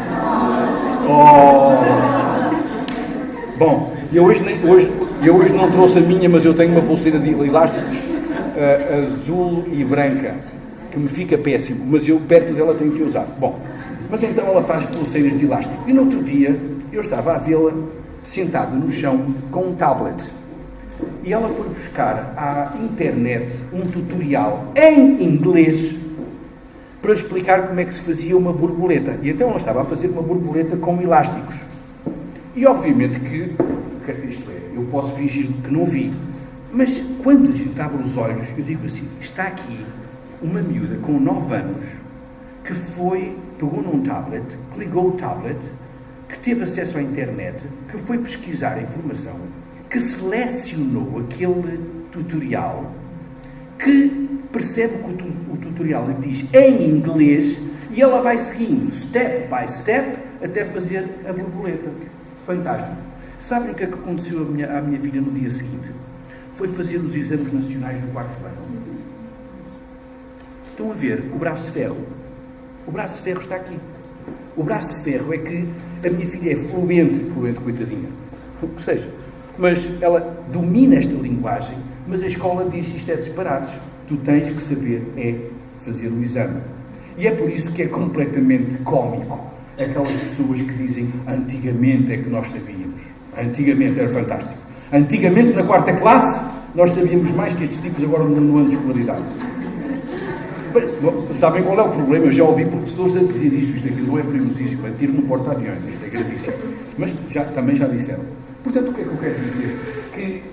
Bom, eu hoje não trouxe a minha, mas eu tenho uma pulseira de elásticos azul e branca, que me fica péssimo, mas eu perto dela tenho que usar. Bom, mas então ela faz pulseiras de elástico. E no outro dia, eu estava a vê-la sentada no chão com um tablet. E ela foi buscar à internet um tutorial em inglês para explicar como é que se fazia uma borboleta. E então ela estava a fazer uma borboleta com elásticos. E obviamente que, isto é, eu posso fingir que não vi, Mas quando a gente abre os olhos, eu digo assim, está aqui uma miúda com 9 anos que pegou num tablet, que ligou o tablet, que teve acesso à internet, que foi pesquisar a informação, que selecionou aquele tutorial, que percebe que o tutorial lhe diz em inglês e ela vai seguindo, step by step, até fazer a borboleta. Fantástico. Sabem o que é que aconteceu à minha filha no dia seguinte? Foi fazer os exames nacionais do 4º ano. Estão a ver o braço de ferro? O braço de ferro está aqui. O braço de ferro é que a minha filha é fluente, coitadinha, o que seja, mas ela domina esta linguagem, mas a escola diz isto é disparados. Tu tens que saber fazer o exame. E é por isso que é completamente cómico aquelas pessoas que dizem antigamente é que nós sabíamos. Antigamente era fantástico. Antigamente, na 4ª classe, nós sabíamos mais que estes tipos agora no ano de escolaridade. Bem, sabem qual é o problema? Eu já ouvi professores a dizer isto aqui não é perigosíssimo, é tiro no porta-aviões, isto é gravíssimo. Mas também já disseram. Portanto, o que é que eu quero dizer? Que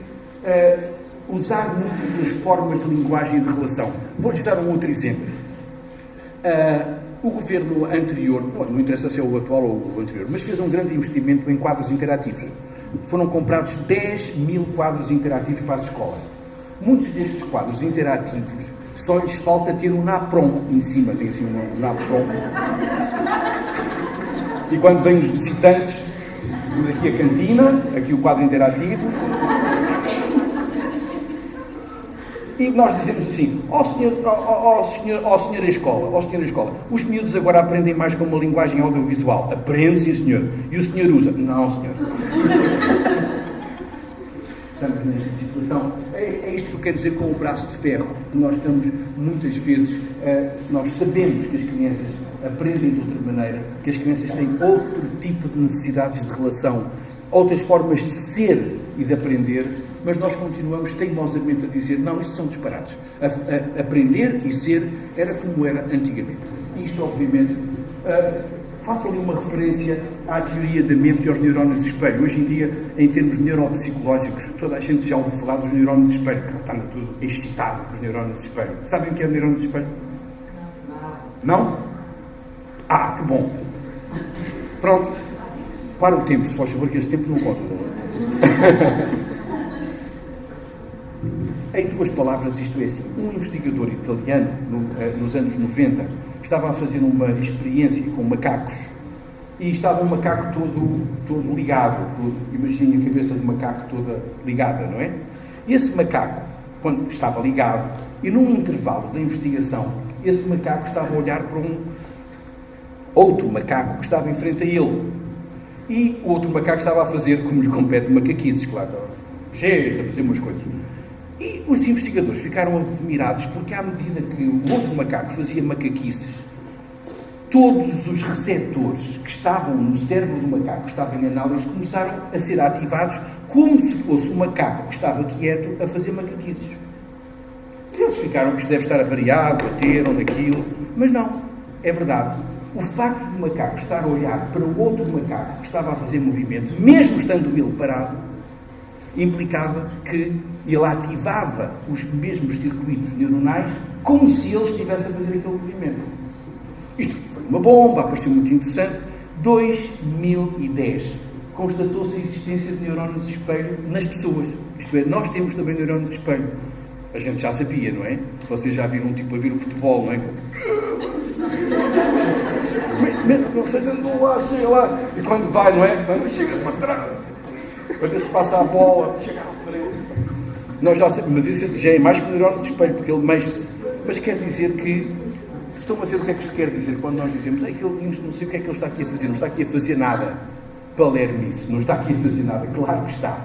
usar múltiplas formas de linguagem e de relação. Vou-lhes dar um outro exemplo. O governo anterior, não interessa se é o atual ou o anterior, mas fez um grande investimento em quadros interativos. Foram comprados 10.000 quadros interativos para as escolas. Muitos destes quadros interativos só lhes falta ter um NAPROM em cima, tem assim um NAPROM. E quando vêm os visitantes, temos aqui a cantina, aqui o quadro interativo. E nós dizemos assim, senhora escola, os miúdos agora aprendem mais com uma linguagem audiovisual. Aprende, sim, senhor. E o senhor usa? Não, senhor. Estamos nesta situação. É isto que eu quero dizer com o braço de ferro. Que nós estamos, muitas vezes, nós sabemos que as crianças aprendem de outra maneira, que as crianças têm outro tipo de necessidades de relação, outras formas de ser e de aprender, mas nós continuamos teimosamente a dizer, não, isso são disparados. Aprender e ser era como era antigamente. Isto, obviamente, faço ali uma referência à teoria da mente e aos neurónios de espelho. Hoje em dia, em termos neuropsicológicos, toda a gente já ouviu falar dos neurónios de espelho, que está tudo excitado com os neurónios de espelho. Sabem o que é neurónio de espelho? Não? Ah, que bom. Pronto. Para o tempo, se faz favor, que esse tempo não conta. Em 2 palavras, isto é assim. Um investigador italiano, nos anos 90, estava a fazer uma experiência com macacos e estava um macaco todo ligado. Imaginem a cabeça de macaco toda ligada, não é? E esse macaco, quando estava ligado, e num intervalo da investigação, esse macaco estava a olhar para um outro macaco que estava em frente a ele. E o outro macaco estava a fazer, como lhe compete, macaquices, claro, cheios, a fazer umas coisas. E os investigadores ficaram admirados porque, à medida que o outro macaco fazia macaquices, todos os receptores que estavam no cérebro do macaco que estava em análise começaram a ser ativados como se fosse um macaco que estava quieto a fazer macaquices. Eles ficaram que isto deve estar avariado, bateram naquilo, mas não, é verdade. O facto do macaco estar a olhar para o outro macaco que estava a fazer movimento, mesmo estando ele parado, implicava que ele ativava os mesmos circuitos neuronais como se ele estivesse a fazer aquele movimento. Isto foi uma bomba, apareceu muito interessante. 2010 constatou-se a existência de neurónios de espelho nas pessoas. Isto é, nós temos também neurónios de espelho. A gente já sabia, não é? Vocês já viram um tipo a ver o futebol, não é? Mesmo que não seja andou lá, chega lá, e quando vai, não é? Chega para trás, para ver se passa a bola, chega à frente. Nós já sabemos, mas isso já é mais que o neurónio de espelho, porque ele mexe-se. Mas quer dizer que, estão a ver o que é que isto quer dizer quando nós dizemos, não sei o que é que ele está aqui a fazer, não está aqui a fazer nada. Palermice, não está aqui a fazer nada, claro que está.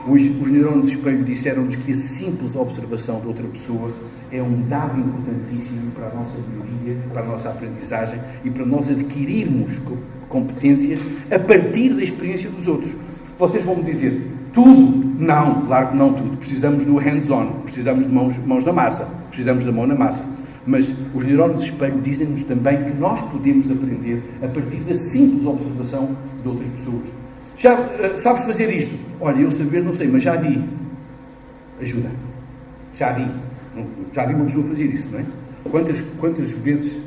Os neurónios de espelho disseram-nos que a simples observação de outra pessoa é um dado importantíssimo para a nossa melhoria, para a nossa aprendizagem e para nós adquirirmos competências a partir da experiência dos outros. Vocês vão me dizer, tudo? Não, claro que não tudo. Precisamos do hands-on, precisamos de mãos na massa, precisamos da mão na massa. Mas os neurónios de espelho dizem-nos também que nós podemos aprender a partir da simples observação de outras pessoas. Já sabes fazer isto? Olha, eu saber não sei, mas já vi. Ajuda. Já vi uma pessoa fazer isso, não é? Quantas vezes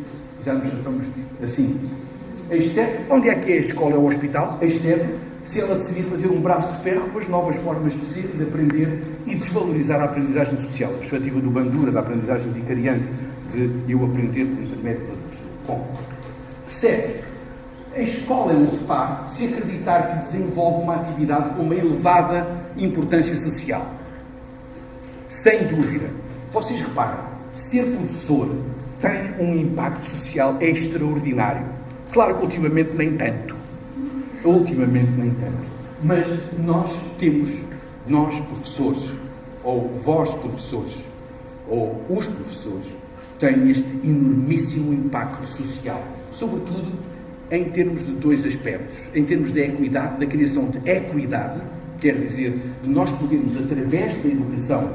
já nos tratamos assim? Exceto, onde é que é a escola ou o hospital? Exceto se ela decidir fazer um braço de ferro com as novas formas de ser e de aprender e desvalorizar a aprendizagem social. A perspectiva do Bandura, da aprendizagem vicariante, de eu aprender por intermédio de outra pessoa. Bom, 7. A escola é um spa se acreditar que desenvolve uma atividade com uma elevada importância social. Sem dúvida. Vocês reparam, ser professor tem um impacto social extraordinário. Claro que ultimamente nem tanto. Mas nós professores, ou vós professores, ou os professores, têm este enormíssimo impacto social. Sobretudo em termos de dois aspectos. Em termos de equidade, da criação de equidade, quer dizer, de nós podermos, através da educação,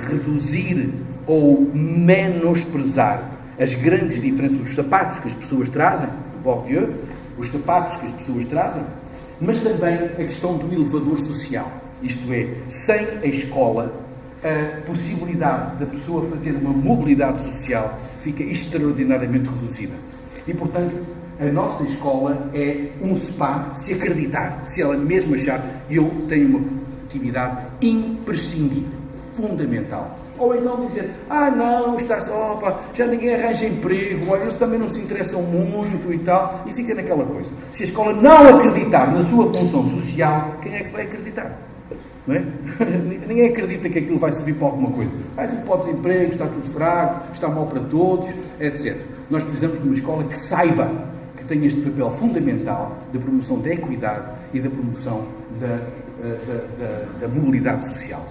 reduzir ou menosprezar as grandes diferenças dos sapatos que as pessoas trazem, Bourdieu, os sapatos que as pessoas trazem, mas também a questão do elevador social. Isto é, sem a escola, a possibilidade da pessoa fazer uma mobilidade social fica extraordinariamente reduzida. E, portanto, a nossa escola é um spa, se acreditar, se ela mesma achar, eu tenho uma atividade imprescindível, fundamental. Ou então dizer, não, já ninguém arranja emprego, olha, eles também não se interessam muito e tal, e fica naquela coisa. Se a escola não acreditar na sua função social, quem é que vai acreditar? Não é? Ninguém acredita que aquilo vai servir para alguma coisa. Tu podes emprego, está tudo fraco, está mal para todos, etc. Nós precisamos de uma escola que saiba que tem este papel fundamental da promoção da equidade e da promoção da mobilidade social.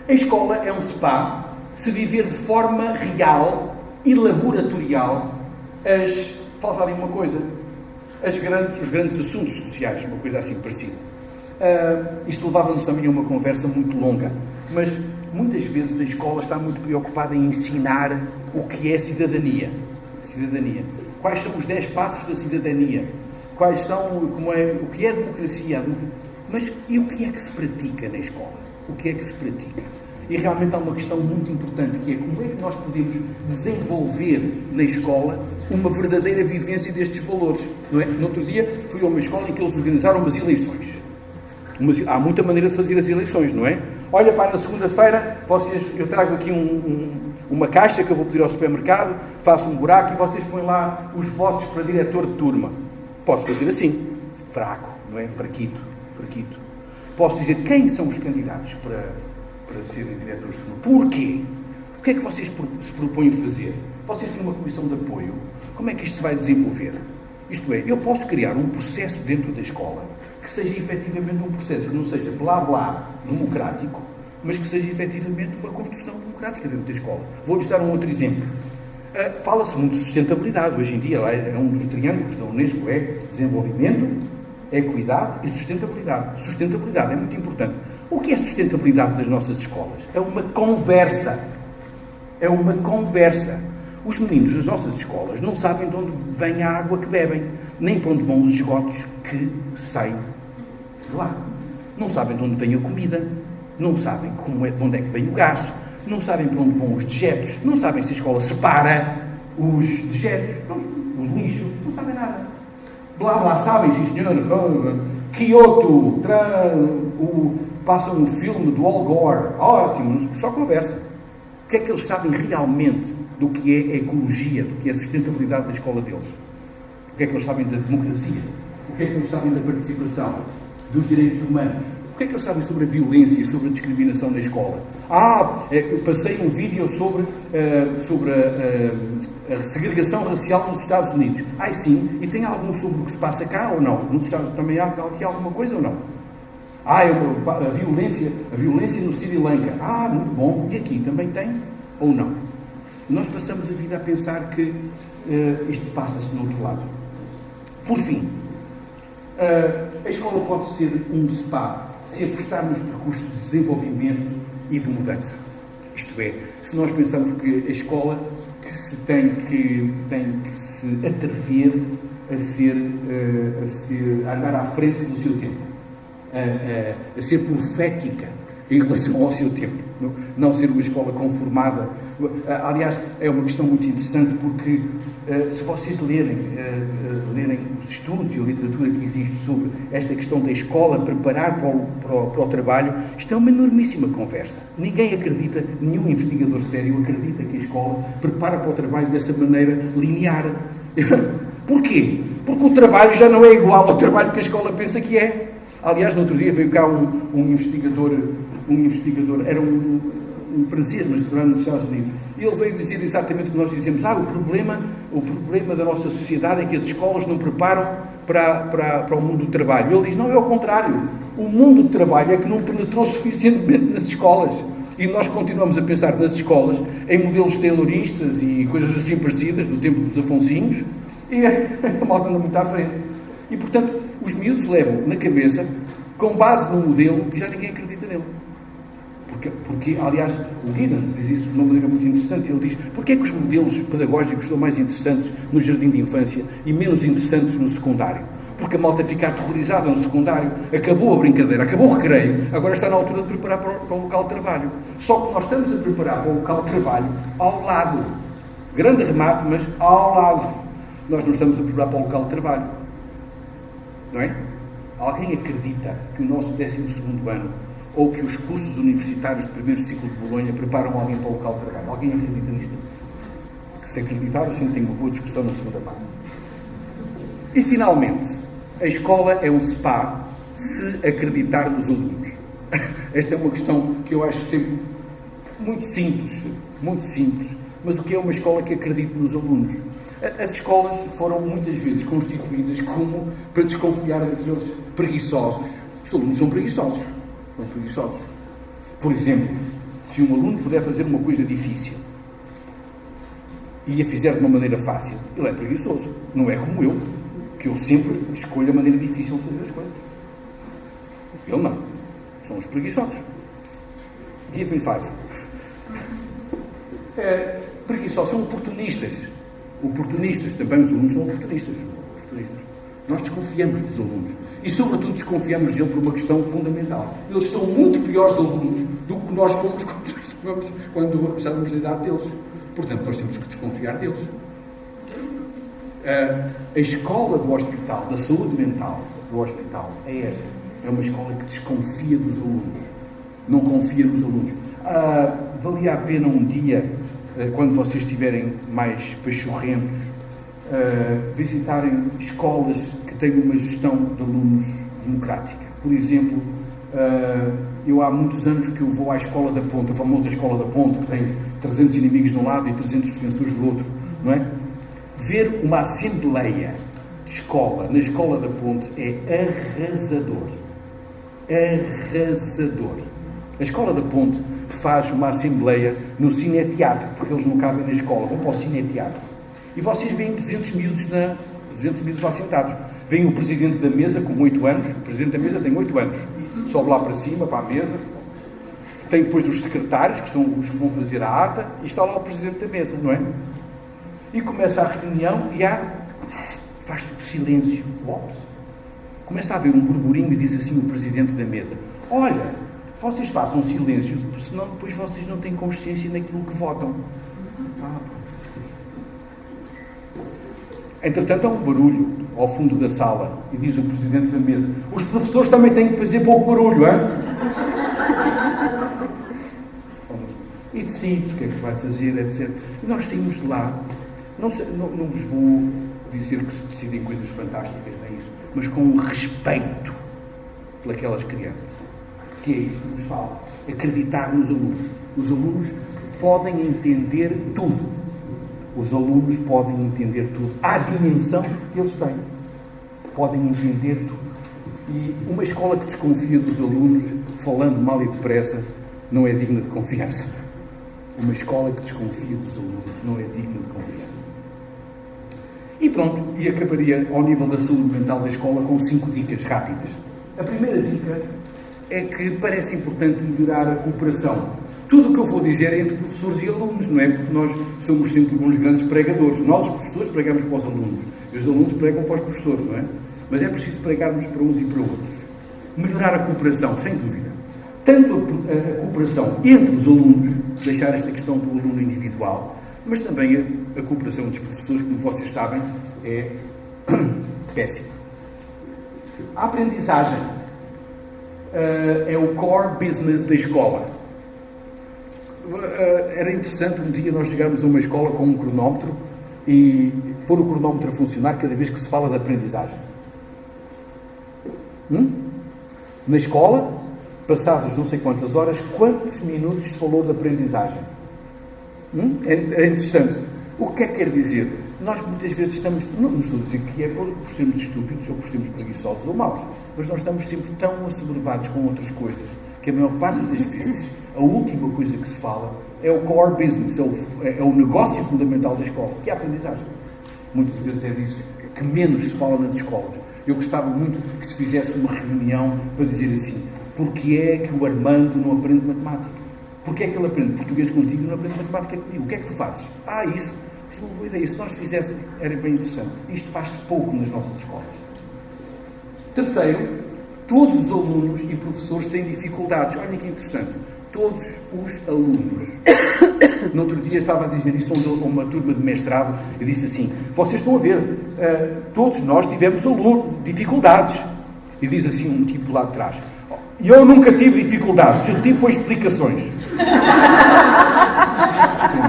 A escola é um spa se viver de forma real e laboratorial falta ali uma coisa, os grandes assuntos sociais, uma coisa assim parecida. Isto levava-nos também a uma conversa muito longa, mas muitas vezes a escola está muito preocupada em ensinar o que é cidadania. Quais são os 10 passos da cidadania? O que é democracia? Mas e o que é que se pratica na escola? O que é que se pratica? E realmente há uma questão muito importante, que é como é que nós podemos desenvolver na escola uma verdadeira vivência destes valores, não é? No outro dia fui a uma escola em que eles organizaram umas eleições. Há muita maneira de fazer as eleições, não é? Olha, na segunda-feira, eu trago aqui uma caixa que eu vou pedir ao supermercado, faço um buraco e vocês põem lá os votos para diretor de turma. Posso fazer assim, fraco, não é? Fraquito. Posso dizer quem são os candidatos para serem diretores de turma. Porquê? O que é que vocês se propõem fazer? Vocês têm uma comissão de apoio. Como é que isto se vai desenvolver? Isto é, eu posso criar um processo dentro da escola que seja efetivamente um processo que não seja blá-blá democrático, mas que seja efetivamente uma construção democrática dentro da escola. Vou-lhes dar um outro exemplo. Fala-se muito de sustentabilidade. Hoje em dia, é um dos triângulos da Unesco, é desenvolvimento, equidade e sustentabilidade. Sustentabilidade é muito importante. O que é sustentabilidade das nossas escolas? É uma conversa. Os meninos das nossas escolas não sabem de onde vem a água que bebem, nem para onde vão os esgotos que saem de lá. Não sabem de onde vem a comida, não sabem de onde é que vem o gás, não sabem para onde vão os dejetos, não sabem se a escola separa os dejetos, o lixo, não sabem nada. Blá, sabem, sim senhor, Kyoto, passam um filme do Al Gore, ótimo, só conversa. O que é que eles sabem realmente do que é a ecologia, do que é a sustentabilidade da escola deles? O que é que eles sabem da democracia? O que é que eles sabem da participação, dos direitos humanos? O que é que eles sabem sobre a violência e sobre a discriminação na escola? Passei um vídeo sobre a segregação racial nos Estados Unidos. Sim, e tem algum sobre o que se passa cá ou não? Nos Estados Unidos também há aqui alguma coisa ou não? A violência no Sri Lanka. Muito bom. E aqui também tem ou não? Nós passamos a vida a pensar que isto passa-se no outro lado. Por fim, a escola pode ser um spa se apostar nos percursos de desenvolvimento e de mudança. Isto é, se nós pensamos que a escola tem que se atrever a andar à frente do seu tempo, a ser profética, em relação ao seu tempo. Não ser uma escola conformada. Aliás, é uma questão muito interessante porque se vocês lerem os estudos e a literatura que existe sobre esta questão da escola preparar para o trabalho, isto é uma enormíssima conversa. Ninguém acredita, nenhum investigador sério acredita que a escola prepara para o trabalho dessa maneira linear. Porquê? Porque o trabalho já não é igual ao trabalho que a escola pensa que é. Aliás, no outro dia veio cá um investigador, era um francês, mas trabalhava nos Estados Unidos, e ele veio dizer exatamente o que nós dizemos. O problema da nossa sociedade é que as escolas não preparam para o mundo do trabalho. E ele diz, não, é ao contrário. O mundo do trabalho é que não penetrou suficientemente nas escolas. E nós continuamos a pensar nas escolas em modelos tayloristas e coisas assim parecidas, do tempo dos Afonsinhos, e a malta anda muito à frente. E, portanto, os miúdos levam na cabeça, com base num modelo que já ninguém acredita nele. Porque, aliás, o Giddens diz isso de uma maneira muito interessante. Ele diz, porquê é que os modelos pedagógicos são mais interessantes no jardim de infância e menos interessantes no secundário? Porque a malta fica aterrorizada no secundário. Acabou a brincadeira, acabou o recreio, agora está na altura de preparar para o local de trabalho. Só que nós estamos a preparar para o local de trabalho ao lado. Grande remate, mas ao lado. Nós não estamos a preparar para o local de trabalho. Não é? Alguém acredita que o nosso 12º ano ou que os cursos universitários do primeiro ciclo de Bolonha preparam alguém para o local de trabalho? Alguém acredita nisto? Que se acreditar, assim tem uma boa discussão na segunda parte. E, finalmente, a escola é um spa se acreditar nos alunos. Esta é uma questão que eu acho sempre muito simples, mas o que é uma escola que acredita nos alunos? As escolas foram muitas vezes constituídas como para desconfiar daqueles preguiçosos. Os alunos são preguiçosos. Por exemplo, se um aluno puder fazer uma coisa difícil e a fizer de uma maneira fácil, ele é preguiçoso. Não é como eu, que eu sempre escolho a maneira difícil de fazer as coisas. Ele não. São os preguiçosos. Give me 5. Preguiçosos são oportunistas. Também os alunos são oportunistas. Nós desconfiamos dos alunos. E, sobretudo, desconfiamos deles por uma questão fundamental. Eles são muito piores alunos do que nós fomos quando estávamos na idade deles. Portanto, nós temos que desconfiar deles. A escola do hospital, da saúde mental do hospital, é esta. É uma escola que desconfia dos alunos. Não confia nos alunos. Valia a pena um dia, quando vocês estiverem mais pachorrentos, visitarem escolas que têm uma gestão de alunos democrática. Por exemplo, eu há muitos anos que eu vou à Escola da Ponte, a famosa Escola da Ponte, que tem 300 inimigos de um lado e 300 defensores do outro, não é? Ver uma assembleia de escola na Escola da Ponte é arrasador. A Escola da Ponte faz uma assembleia no cineteatro, porque eles não cabem na escola, vão para o cineteatro. E vocês veem 200 miúdos lá sentados. Vem o presidente da mesa com 8 anos, o presidente da mesa tem 8 anos, sobe lá para cima, para a mesa, tem depois os secretários, que são os que vão fazer a ata, e está lá o presidente da mesa, não é? E começa a reunião e faz-se o silêncio. Começa a haver um burburinho e diz assim o presidente da mesa: olha, vocês façam silêncio, senão depois vocês não têm consciência naquilo que votam. Entretanto, há um barulho ao fundo da sala e diz o presidente da mesa: os professores também têm que fazer pouco barulho, hein? E decide o que é que se vai fazer, etc. E nós saímos de lá, não vos vou dizer que se decidem coisas fantásticas, não é isso, mas com um respeito pelas crianças. Que é isso que nos fala. Acreditar nos alunos. Os alunos podem entender tudo. À dimensão que eles têm. Podem entender tudo. E uma escola que desconfia dos alunos, falando mal e depressa, não é digna de confiança. Uma escola que desconfia dos alunos não é digna de confiança. E pronto, e acabaria ao nível da saúde mental da escola com 5 dicas rápidas. A primeira dica é que parece importante melhorar a cooperação. Tudo o que eu vou dizer é entre professores e alunos, não é? Porque nós somos sempre uns grandes pregadores. Nós, os professores, pregamos para os alunos. E os alunos pregam para os professores, não é? Mas é preciso pregarmos para uns e para outros. Melhorar a cooperação, sem dúvida. tanto a cooperação entre os alunos, deixar esta questão do aluno individual, mas também a cooperação dos professores, como vocês sabem, é péssima. A aprendizagem é o core business da escola. Era interessante um dia nós chegarmos a uma escola com um cronómetro e pôr o cronómetro a funcionar cada vez que se fala de aprendizagem. Na escola, passadas não sei quantas horas, quantos minutos se falou de aprendizagem? É interessante. O que é que quer dizer? Nós muitas vezes estamos, não estou a dizer que é por sermos estúpidos ou por sermos preguiçosos ou maus, mas nós estamos sempre tão assoberbados com outras coisas que a maior parte das vezes a última coisa que se fala é o core business, é o negócio fundamental da escola, que é a aprendizagem. Muitas vezes é disso que menos se fala nas escolas. Eu gostava muito que se fizesse uma reunião para dizer assim: porque é que o Armando não aprende matemática? Porque é que ele aprende português contigo e não aprende matemática comigo? O que é que tu fazes? Isso é uma boa ideia. Se nós fizéssemos, era bem interessante. Isto faz-se pouco nas nossas escolas. Terceiro, todos os alunos e professores têm dificuldades. Olha que interessante. Todos os alunos. No outro dia estava a dizer isso a uma turma de mestrado e disse assim: vocês estão a ver, todos nós tivemos dificuldades. E diz assim um tipo lá de trás: e eu nunca tive dificuldades, eu tive foi explicações. Sim,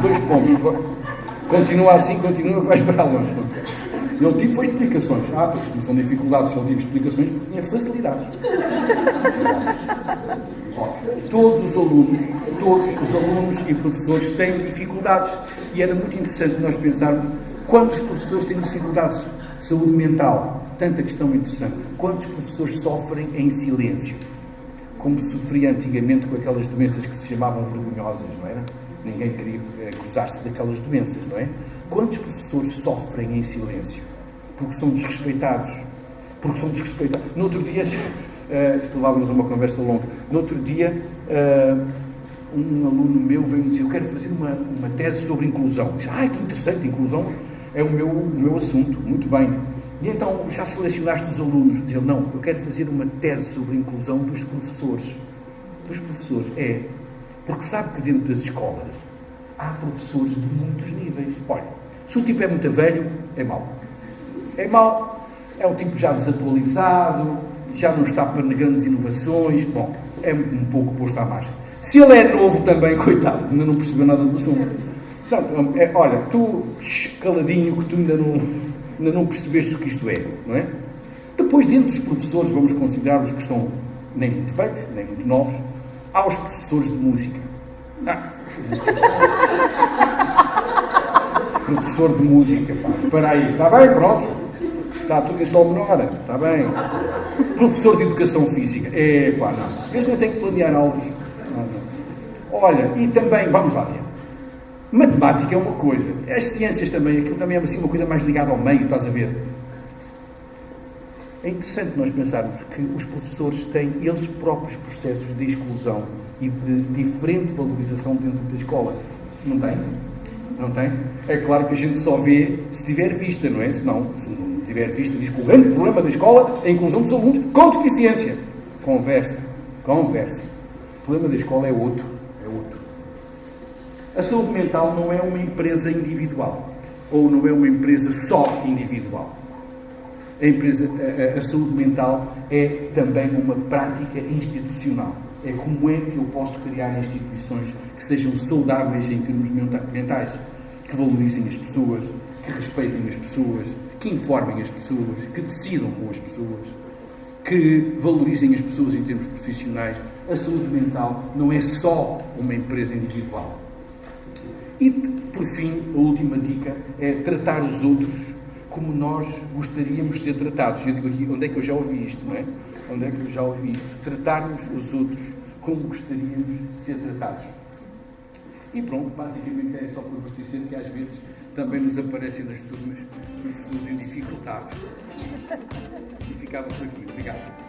2 pontos. Continua assim, continua, vais para longe. Eu tive foi explicações. Porque não são dificuldades, só tive explicações porque tinha facilidades. Todos os alunos e professores têm dificuldades. E era muito interessante nós pensarmos quantos professores têm dificuldades de saúde mental. Tanta questão interessante. Quantos professores sofrem em silêncio? Como se sofria antigamente com aquelas doenças que se chamavam vergonhosas, não era? Ninguém queria acusar-se daquelas doenças, não é? Quantos professores sofrem em silêncio? Porque são desrespeitados. No outro dia, isto levava-nos a uma conversa longa, no outro dia, um aluno meu veio-me dizer: eu quero fazer uma tese sobre inclusão. Disse: que interessante, inclusão é o meu assunto, muito bem. E então, já selecionaste os alunos? Diz ele: não, eu quero fazer uma tese sobre a inclusão dos professores. Dos professores, porque sabe que dentro das escolas há professores de muitos níveis. Olha, se o tipo é muito velho, é mau. É um tipo já desatualizado, já não está para grandes inovações, é um pouco posto à margem. Se ele é novo também, coitado, ainda não percebeu nada do assunto. Portanto, olha, tu, caladinho, que tu ainda não percebeste o que isto é, não é? Depois, dentro dos professores, vamos considerar os que estão nem muito velhos, nem muito novos, há os professores de música. Professor de música, espera aí, está bem, pronto. Está tudo em sol menor, está bem. Professor de educação física, não. Eles não têm que planear aulas. Não. Olha, e também, vamos lá ver. Matemática é uma coisa, as ciências também, aquilo também é assim, uma coisa mais ligada ao meio, estás a ver? É interessante nós pensarmos que os professores têm eles próprios processos de exclusão e de diferente valorização dentro da escola. Não tem? Não tem? É claro que a gente só vê se tiver vista, não é? Se não tiver vista, diz que o grande problema da escola é a inclusão dos alunos com deficiência. Conversa. O problema da escola é outro. A saúde mental não é uma empresa individual, ou não é uma empresa só individual. A saúde mental é também uma prática institucional. É como é que eu posso criar instituições que sejam saudáveis em termos mentais, que valorizem as pessoas, que respeitem as pessoas, que informem as pessoas, que decidam com as pessoas, que valorizem as pessoas em termos profissionais. A saúde mental não é só uma empresa individual. E, por fim, a última dica é tratar os outros como nós gostaríamos de ser tratados. Eu digo aqui, onde é que eu já ouvi isto, não é? Onde é que eu já ouvi isto? Tratarmos os outros como gostaríamos de ser tratados. E pronto, basicamente é só para vos dizer que às vezes também nos aparecem nas turmas pessoas em dificuldade. E ficava por aqui. Obrigado.